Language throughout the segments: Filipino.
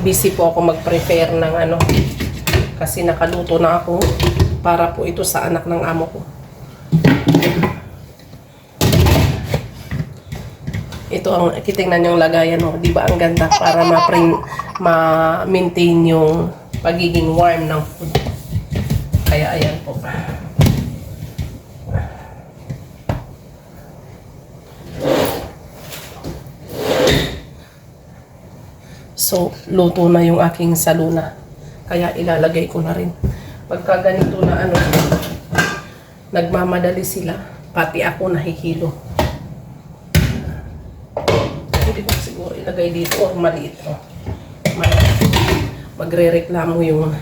busy po ako mag-prepare ng ano. Kasi nakaluto na ako para po ito sa anak ng amo ko. Ito ang kitingnan yung lagayan mo, 'di ba? Ang ganda para ma-maintain yung pagiging warm ng food. Kaya ayan po. So, luto na yung aking saluna. Kaya ilalagay ko na rin. Pagka ganito na ano, nagmamadali sila, pati ako nahihilo. Hindi ko siguro ilagay dito o maliit. Magre-reklamo yung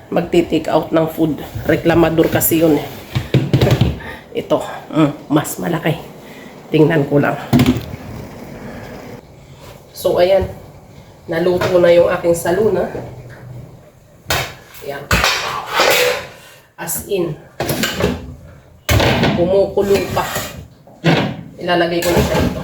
magti-take out ng food. Reklamador kasi yun eh. Ito, mas malaki. Tingnan ko lang. So, ayan. Naluto na yung aking saluna. Ayan. As in. Kumukulo pa. Ilalagay ko na siya dito.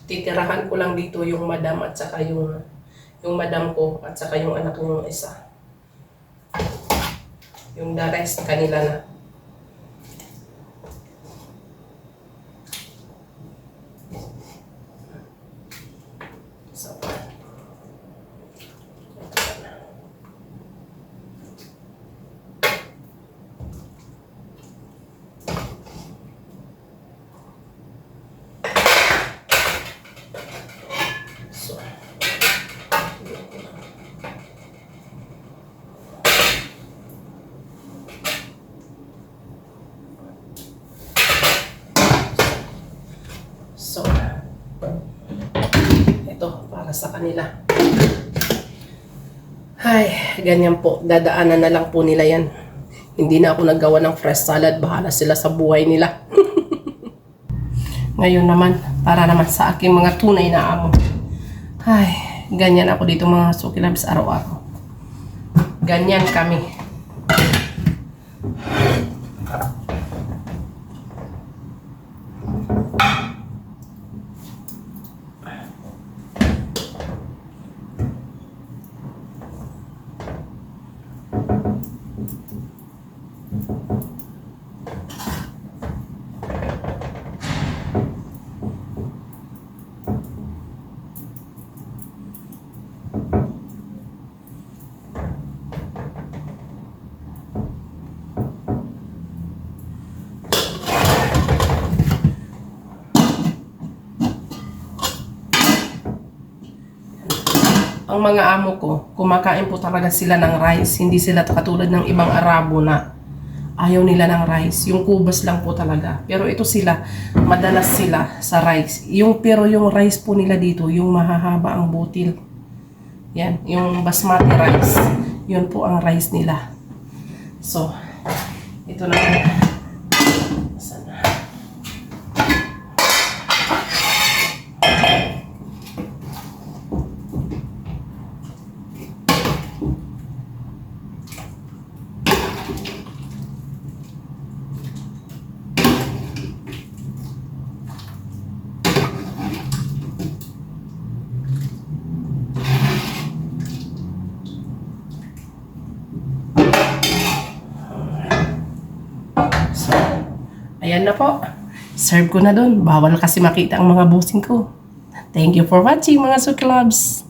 Titirahan ko lang dito yung madam at saka yung madam ko at saka yung anak ng isa. Yung the rest kanila na. So, So, ito para sa kanila. Ay, ganyan po. Dadaanan na lang po nila yan. Hindi na ako naggawa ng fresh salad. Bahala sila sa buhay nila. Ngayon naman, para naman sa aking mga tunay na amo. Ay, ganyan ako dito mga sukilabs araw-araw. Ganyan kami. Ang mga amo ko, kumakain po talaga sila ng rice. Hindi sila katulad ng ibang Arabo na ayaw nila ng rice. Yung kubas lang po talaga. Pero ito sila, madalas sila sa rice. Pero yung rice po nila dito, yung mahahaba ang butil. Yan, yung basmati rice. Yun po ang rice nila. So, ito na. Sana. Ayan na po. Serve ko na dun. Bawal kasi makita ang mga bossing ko. Thank you for watching mga Suki Loves.